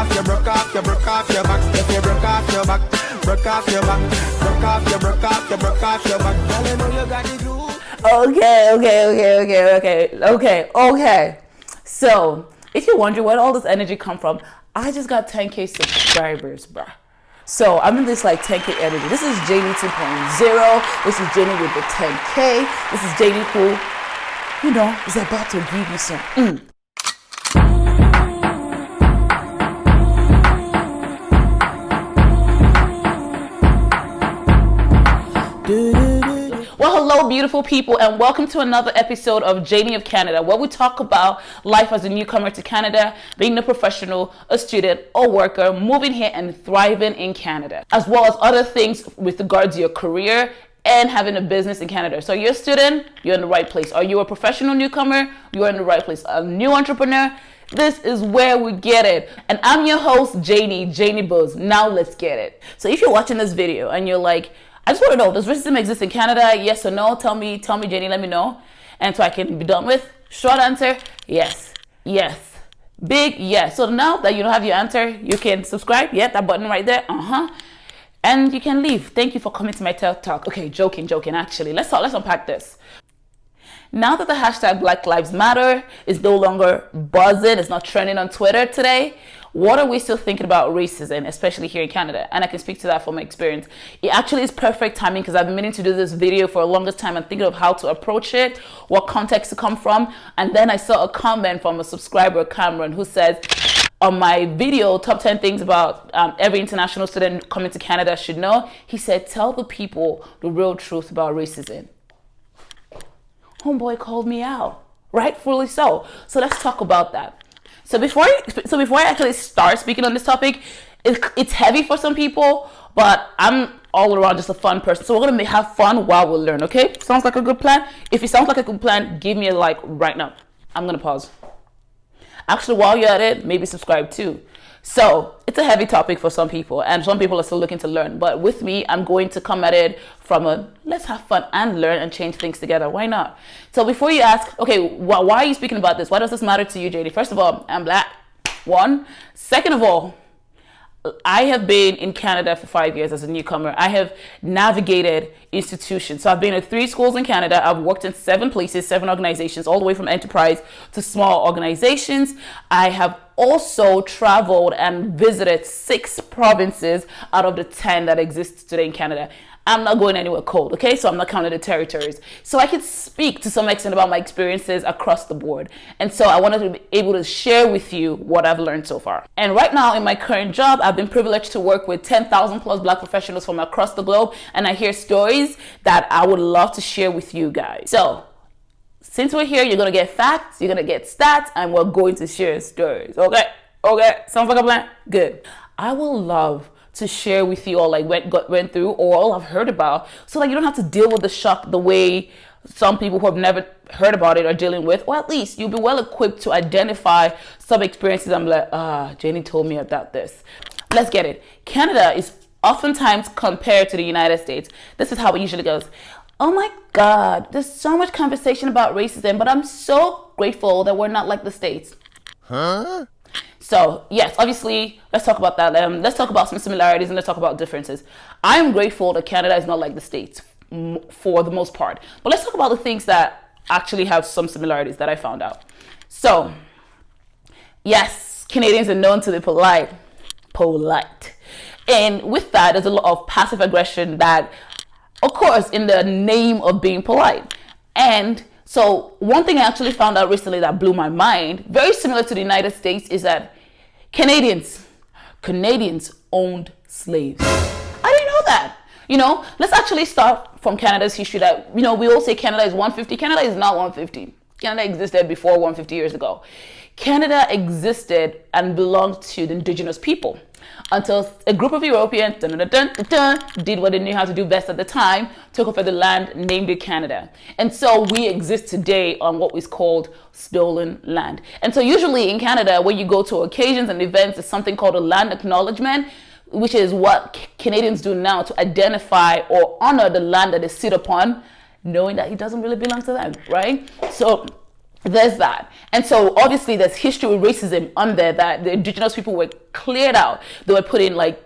off your back. If you broke off your back, broke off your back. Broke off your back. Girl, you know you got the glue. Okay. So, if you're wondering where all this energy come from, I just got 10K subscribers, bruh. So, I'm in this like 10K energy. This is Janey 2.0. This is Janey with the 10K. This is Janey who, is about to give you some. Well, hello, beautiful people, and welcome to another episode of Janey of Canada, where we talk about life as a newcomer to Canada, being a professional, a student, or worker, moving here and thriving in Canada, as well as other things with regards to your career and having a business in Canada. So you're a student, you're in the right place. Are you a professional newcomer? You're in the right place. A new entrepreneur? This is where we get it. And I'm your host, Janey Buzz. Now let's get it. So if you're watching this video and you're like, I just want to know, does racism exist in Canada? Yes or no? Tell me, Janey, let me know. And so I can be done with. Short answer, yes. Big yes. So now that you have your answer, you can subscribe. Yeah, that button right there. And you can leave. Thank you for coming to my TED Talk. Okay, joking, actually. Let's unpack this. Now that the hashtag Black Lives Matter is no longer buzzing, it's not trending on Twitter today, what are we still thinking about racism, especially here in Canada? And I can speak to that from my experience. It actually is perfect timing because I've been meaning to do this video for the longest time and thinking of how to approach it, what context to come from. And then I saw a comment from a subscriber, Cameron, who says, on my video, top 10 things about every international student coming to Canada should know, he said, tell the people the real truth about racism. Homeboy called me out, rightfully so. So let's talk about that. So before I actually start speaking on this topic, it's heavy for some people, but I'm all around just a fun person. So we're gonna have fun while we learn, okay? Sounds like a good plan? If it sounds like a good plan, give me a like right now. I'm gonna pause. Actually, while you're at it, maybe subscribe too. So it's a heavy topic for some people, and some people are still looking to learn. But with me, I'm going to come at it from a let's have fun and learn and change things together. Why not? So before you ask, okay, why are you speaking about this? Why does this matter to you, Janey? First of all, I'm Black. One. Second of all, I have been in Canada for 5 years as a newcomer. I have navigated institutions. So I've been at 3 schools in Canada. I've worked in 7 places, 7 organizations, all the way from enterprise to small organizations. I have also traveled and visited 6 provinces out of the 10 that exist today in Canada. I'm not going anywhere cold, okay? So I'm not counting the territories. So I can speak to some extent about my experiences across the board. And so I wanted to be able to share with you what I've learned so far. And right now in my current job, I've been privileged to work with 10,000 plus Black professionals from across the globe. And I hear stories that I would love to share with you guys. So since we're here, you're going to get facts, you're going to get stats, and we're going to share stories, okay? Sounds like a plan? Good. I will love to share with you all like went through or all I've heard about, so that you don't have to deal with the shock the way some people who have never heard about it are dealing with, or at least you'll be well equipped to identify some experiences. I'm like, Janey told me about this. Let's get it. Canada is oftentimes compared to the United States. This is how it usually goes. Oh my God, there's so much conversation about racism, but I'm so grateful that we're not like the States. Huh? So yes, obviously, let's talk about that. Let's talk about some similarities and let's talk about differences. I'm grateful that Canada is not like the States for the most part. But let's talk about the things that actually have some similarities that I found out. So yes, Canadians are known to be polite. And with that, there's a lot of passive aggression that, of course, in the name of being polite. And so one thing I actually found out recently that blew my mind, very similar to the United States, is that Canadians owned slaves. I didn't know that. Let's actually start from Canada's history that, we all say Canada is 150. Canada is not 150. Canada existed before 150 years ago. Canada existed and belonged to the indigenous people until a group of Europeans did what they knew how to do best at the time, took over the land, named it Canada. And so we exist today on what is called stolen land. And so usually in Canada, when you go to occasions and events, there's something called a land acknowledgement, which is what Canadians do now to identify or honor the land that they sit upon, knowing that it doesn't really belong to them, right? So there's that. And so obviously there's history with racism on there, that the indigenous people were cleared out. They were put in like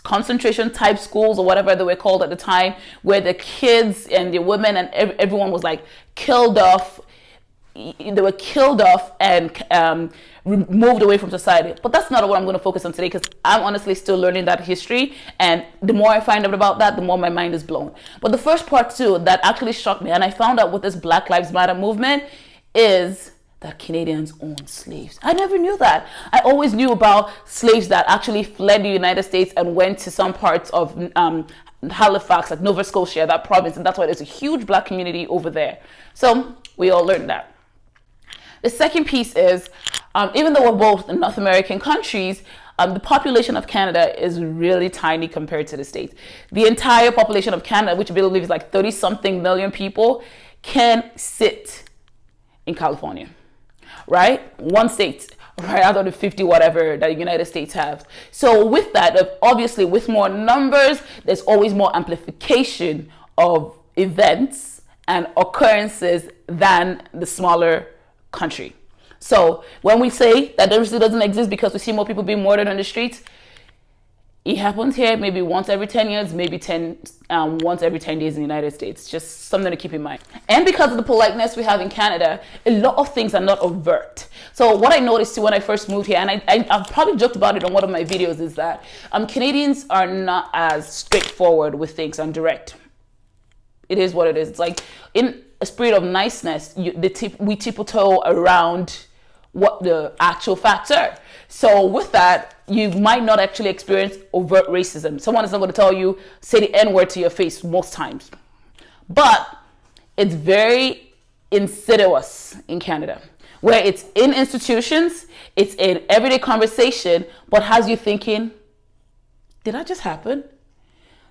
concentration type schools or whatever they were called at the time, where the kids and the women and everyone was like killed off. They were killed off and moved away from society. But that's not what I'm going to focus on today, because I'm honestly still learning that history, and the more I find out about that, the more my mind is blown. But the first part too that actually shocked me, and I found out with this Black Lives Matter movement, is that Canadians own slaves. I never knew that. I always knew about slaves that actually fled the United States and went to some parts of Halifax, like Nova Scotia, that province, and that's why there's a huge Black community over there. So we all learned that. The second piece is, even though we're both in North American countries, the population of Canada is really tiny compared to the States. The entire population of Canada, which I believe is like 30-something million people, can sit in California, right? One state, right out of the 50 whatever that the United States has. So with that, obviously with more numbers, there's always more amplification of events and occurrences than the smaller country. So when we say that diversity doesn't exist because we see more people being murdered on the streets, it happens here maybe once every 10 years, maybe once every 10 days in the United States. Just something to keep in mind. And because of the politeness we have in Canada, a lot of things are not overt. So what I noticed too when I first moved here, and I've probably joked about it on one of my videos, is that Canadians are not as straightforward with things and direct. It is what it is. It's like in a spirit of niceness, we tiptoe around what the actual facts are. So with that, you might not actually experience overt racism. Someone is not going to tell you, say the N-word to your face most times. But it's very insidious in Canada, where it's in institutions, it's in everyday conversation, but has you thinking, did that just happen?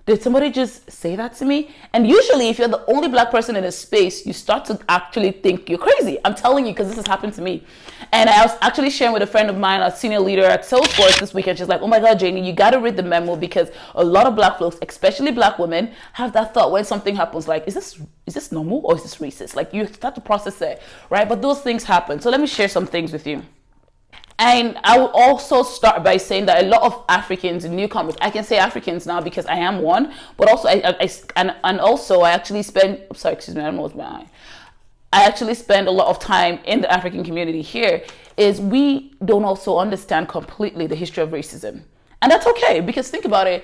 Did somebody just say that to me? And usually if you're the only Black person in a space, you start to actually think you're crazy. I'm telling you, because this has happened to me. And I was actually sharing with a friend of mine, a senior leader at Salesforce this weekend. She's like, oh my God, Janey, you got to read the memo, because a lot of Black folks, especially Black women, have that thought when something happens, like, is this normal or is this racist? Like, you start to process it, right? But those things happen. So let me share some things with you. And I will also start by saying that a lot of Africans and newcomers, I can say Africans now because I am one, but also I actually spend, sorry, excuse me, I don't know what's my eye. I actually spend a lot of time in the African community here, is we don't also understand completely the history of racism. And that's okay, because think about it,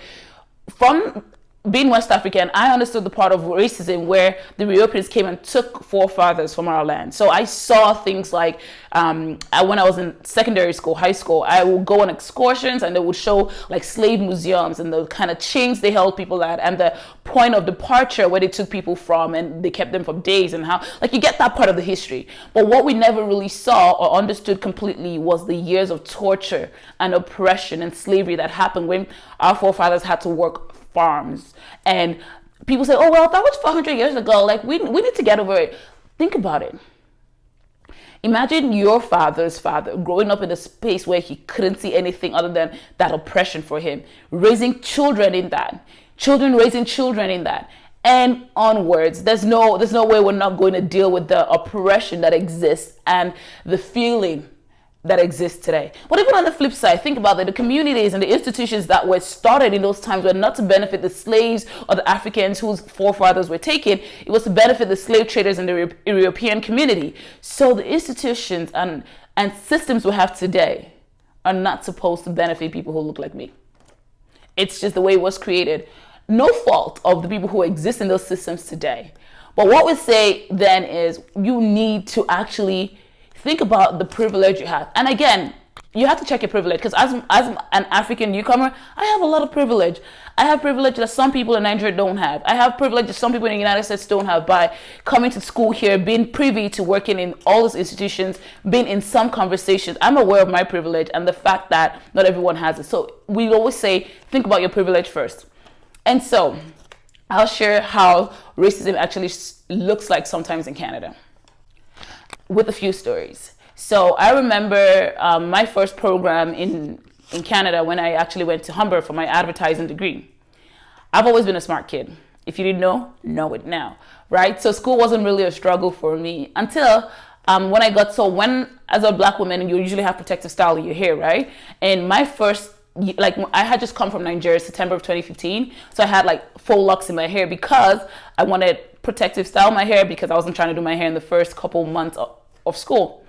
from being West African, I understood the part of racism where the Europeans came and took forefathers from our land. So I saw things like, when I was in secondary school, high school, I would go on excursions and they would show like slave museums and the kind of chains they held people at and the point of departure where they took people from and they kept them for days, and how, like, you get that part of the history. But what we never really saw or understood completely was the years of torture and oppression and slavery that happened when our forefathers had to work farms. And people say, oh well, that was 400 years ago, like we need to get over it. Think about it. Imagine your father's father growing up in a space where he couldn't see anything other than that oppression for him, raising children in that, children raising children in that, and onwards. There's no way we're not going to deal with the oppression that exists and the feeling that exists today. But even on the flip side, think about it, the communities and the institutions that were started in those times were not to benefit the slaves or the Africans whose forefathers were taken. It was to benefit the slave traders in the European community. So the institutions and systems we have today are not supposed to benefit people who look like me. It's just the way it was created. No fault of the people who exist in those systems today. But what we say then is you need to actually think about the privilege you have. And again, you have to check your privilege, because as an African newcomer, I have a lot of privilege. I have privilege that some people in Nigeria don't have. I have privilege that some people in the United States don't have by coming to school here, being privy to working in all these institutions, being in some conversations. I'm aware of my privilege and the fact that not everyone has it. So we always say, think about your privilege first. And so I'll share how racism actually looks like sometimes in Canada, with a few stories. So I remember my first program in Canada when I actually went to Humber for my advertising degree. I've always been a smart kid. If you didn't know it now, right? So school wasn't really a struggle for me until When as a black woman, you usually have protective style in your hair, right? And my first, like, I had just come from Nigeria, September of 2015. So I had like faux locks in my hair because I wanted protective style in my hair because I wasn't trying to do my hair in the first couple months of school.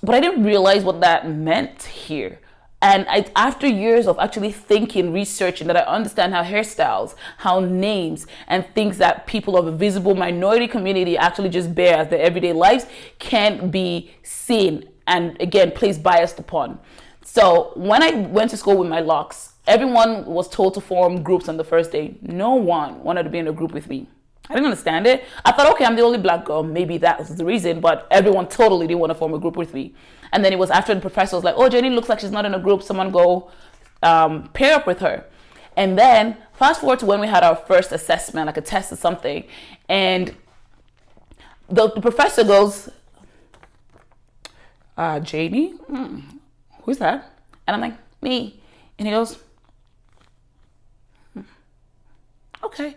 But I didn't realize what that meant here. And after years of actually thinking, researching, that I understand how hairstyles, how names, and things that people of a visible minority community actually just bear as their everyday lives can be seen and, again, placed biased upon. So when I went to school with my locks, everyone was told to form groups on the first day. No one wanted to be in a group with me. I didn't understand it. I thought, okay, I'm the only black girl. Maybe that was the reason, but everyone totally didn't want to form a group with me. And then it was after the professor was like, oh, Janey looks like she's not in a group. Someone go pair up with her. And then fast forward to when we had our first assessment, like a test or something. And the professor goes, Janey? Who's that? And I'm like, me. And he goes, okay.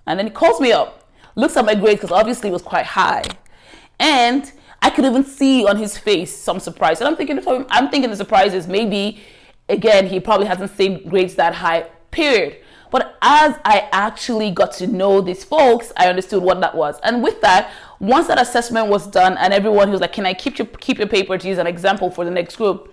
And then he calls me up, looks at my grades, because obviously it was quite high. And I could even see on his face some surprise. And I'm thinking the surprise is maybe, again, he probably hasn't seen grades that high, period. But as I actually got to know these folks, I understood what that was. And with that, once that assessment was done and everyone, he was like, can I keep your paper to use an example for the next group?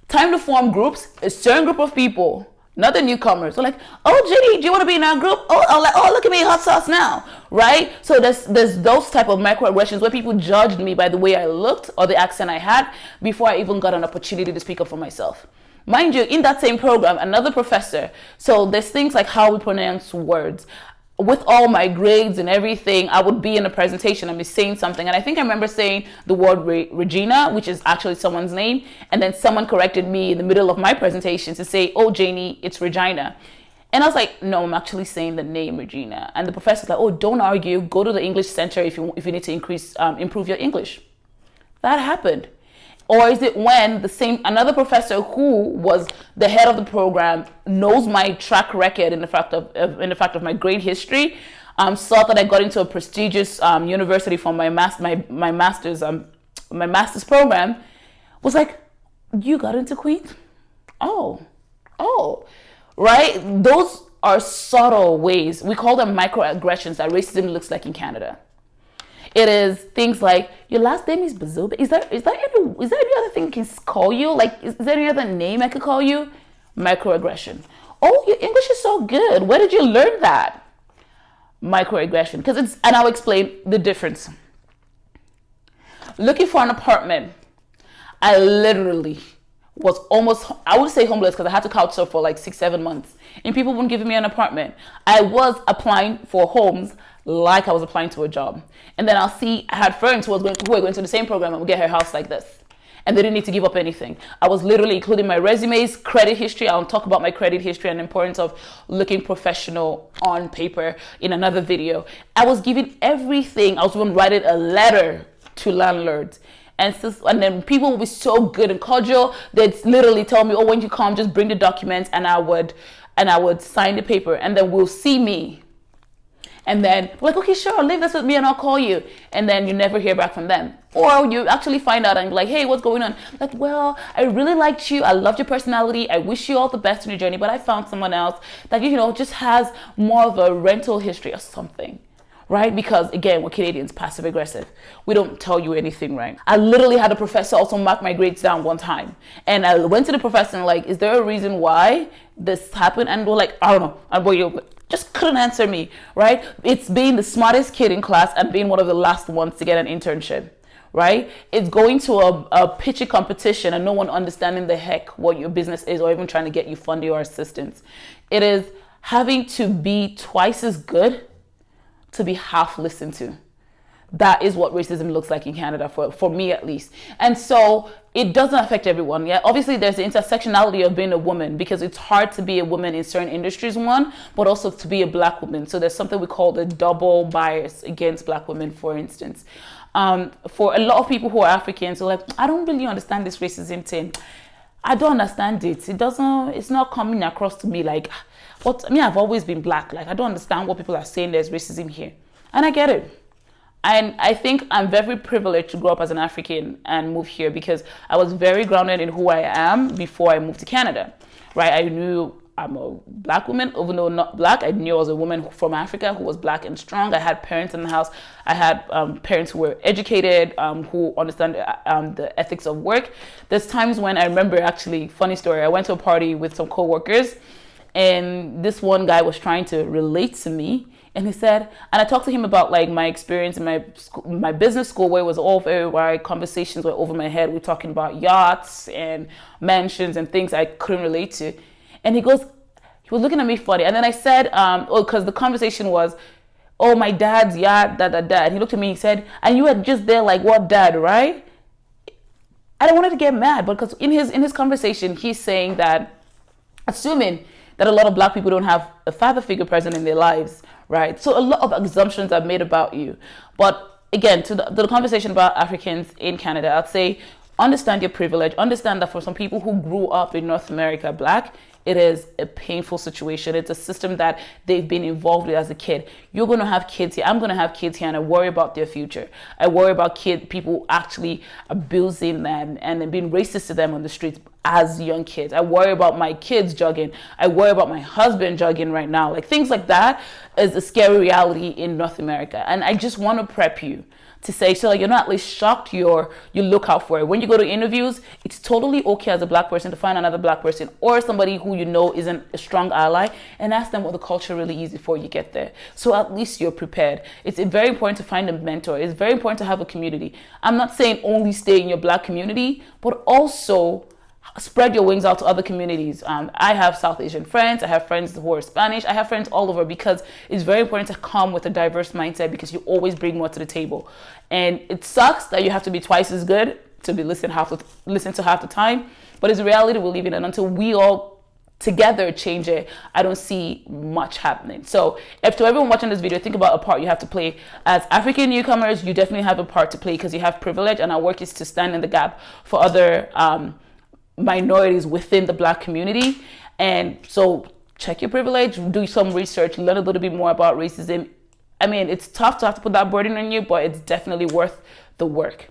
Time to form groups, a certain group of people, not the newcomers. So like, oh, Janey, do you want to be in our group? Oh, look at me, hot sauce now, right? So there's those type of microaggressions where people judged me by the way I looked or the accent I had before I even got an opportunity to speak up for myself. Mind you, in that same program, another professor, so there's things like how we pronounce words. With all my grades and everything, I would be in a presentation and be saying something. And I think I remember saying the word Regina, which is actually someone's name. And then someone corrected me in the middle of my presentation to say, oh, Janey, it's Regina. And I was like, no, I'm actually saying the name Regina. And the professor's like, oh, don't argue. Go to the English center if you need to improve your English. That happened. Or is it when another professor who was the head of the program knows my track record in the fact of my grade history, saw that I got into a prestigious university for my master's program, was like, you got into Queens? Oh, right? Those are subtle ways. We call them microaggressions that racism looks like in Canada. It is things like, your last name is Bazoba. Is there any other thing I can call you? Like, is there any other name I could call you? Microaggression. Oh, your English is so good. Where did you learn that? Microaggression. And I'll explain the difference. Looking for an apartment. I literally was almost, I would say homeless because I had to couch surf for like 6-7 months. And people wouldn't give me an apartment. I was applying for homes like I was applying to a job. And then I had friends who were going to the same program and would get her house like this. And they didn't need to give up anything. I was literally including my resumes, credit history. I'll talk about my credit history and the importance of looking professional on paper in another video. I was giving everything. I was even writing a letter to landlords. And then people would be so good and cordial. They'd literally tell me, oh, when you come, just bring the documents, and I would sign the paper, and then we'll see me. And then we're like, okay, sure, leave this with me and I'll call you. And then you never hear back from them. Or you actually find out and be like, hey, what's going on? Like, well, I really liked you. I loved your personality. I wish you all the best in your journey. But I found someone else that, just has more of a rental history or something. Right? Because again, we're Canadians, passive aggressive. We don't tell you anything, right? I literally had a professor also mark my grades down one time. And I went to the professor and like, is there a reason why this happened? And we're like, I don't know. And just couldn't answer me, right? It's being the smartest kid in class and being one of the last ones to get an internship, right? It's going to a pitchy competition and no one understanding the heck what your business is or even trying to get you funding or assistance. It is having to be twice as good to be half listened to. That is what racism looks like in Canada, for me at least. And so it doesn't affect everyone. Yeah, obviously there's the intersectionality of being a woman, because it's hard to be a woman in certain industries, but also to be a black woman. So there's something we call the double bias against black women, for instance. For a lot of people who are Africans, who are like, I don't really understand this racism thing. I don't understand it. It's not coming across to me like, I've always been black. Like, I don't understand what people are saying there's racism here. And I get it. And I think I'm very privileged to grow up as an African and move here because I was very grounded in who I am before I moved to Canada, right? I knew I'm a black woman, even though not black. I knew I was a woman from Africa who was black and strong. I had parents in the house. I had parents who were educated, who understand the ethics of work. There's times when I remember, actually, funny story, I went to a party with some co-workers, and this one guy was trying to relate to me. And he said, and I talked to him about like my experience in my business school, where it was all very wide, conversations were over my head. We're talking about yachts and mansions and things I couldn't relate to. And he was looking at me funny. And then I said, because the conversation was, oh, my dad's yacht, And he looked at me, he said, and you were just there like, what, dad, right? I don't want to get mad, because in his conversation, he's saying that, assuming that a lot of black people don't have a father figure present in their lives, right? So a lot of assumptions are made about you. But again, to the conversation about Africans in Canada, I'd say understand your privilege. Understand that for some people who grew up in North America black, it is a painful situation. It's a system that they've been involved with as a kid. You're going to have kids here. I'm going to have kids here, and I worry about their future. I worry about people actually abusing them and being racist to them on the streets as young kids. I worry about my kids drugging. I worry about my husband drugging right now. Like, things like that is a scary reality in North America. And I just want to prep you to say, so you're not at least shocked, you look out for it. When you go to interviews, it's totally okay as a black person to find another black person or somebody who you know isn't a strong ally and ask them what the culture really is before you get there. So at least you're prepared. It's very important to find a mentor. It's very important to have a community. I'm not saying only stay in your black community, but also spread your wings out to other communities. I have South Asian friends. I have friends who are Spanish. I have friends all over, because it's very important to come with a diverse mindset, because you always bring more to the table. And it sucks that you have to be twice as good to be listen to half the time, but it's a reality we live in. And until we all together change it, I don't see much happening. So if to everyone watching this video, think about a part you have to play. As African newcomers, you definitely have a part to play, because you have privilege, and our work is to stand in the gap for other minorities within the black community. And so check your privilege, do some research, learn a little bit more about racism. I mean, it's tough to have to put that burden on you, but it's definitely worth the work.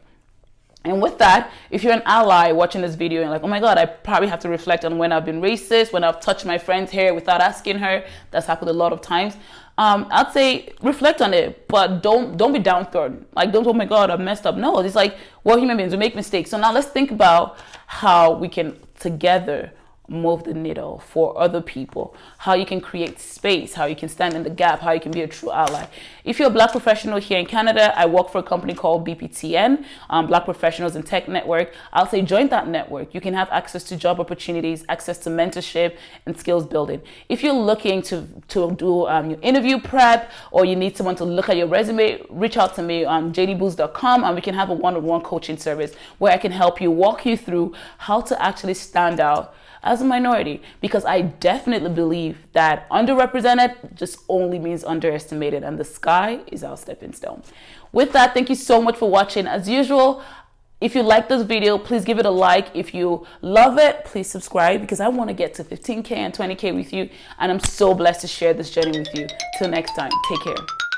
And with that, if you're an ally watching this video and like, oh my God, I probably have to reflect on when I've been racist, when I've touched my friend's hair without asking her. That's happened a lot of times. I'd say reflect on it, but don't be downtrodden. Like, don't, oh my God, I've messed up. No, it's like, we're human beings, we make mistakes. So now let's think about how we can together move the needle for other people, how you can create space, how you can stand in the gap, how you can be a true ally. If you're a black professional here in Canada, I work for a company called BPTN, Black Professionals in Tech Network. I'll say join that network. You can have access to job opportunities, access to mentorship and skills building. If you're looking to do your interview prep, or you need someone to look at your resume, reach out to me on jdboost.com, and we can have a one-on-one coaching service where I can help you, walk you through how to actually stand out as a minority, because I definitely believe that underrepresented just only means underestimated, and the sky is our stepping stone. With that, thank you so much for watching. As usual, if you like this video, please give it a like. If you love it, please subscribe, because I want to get to 15K and 20K with you, and I'm so blessed to share this journey with you. Till next time, take care.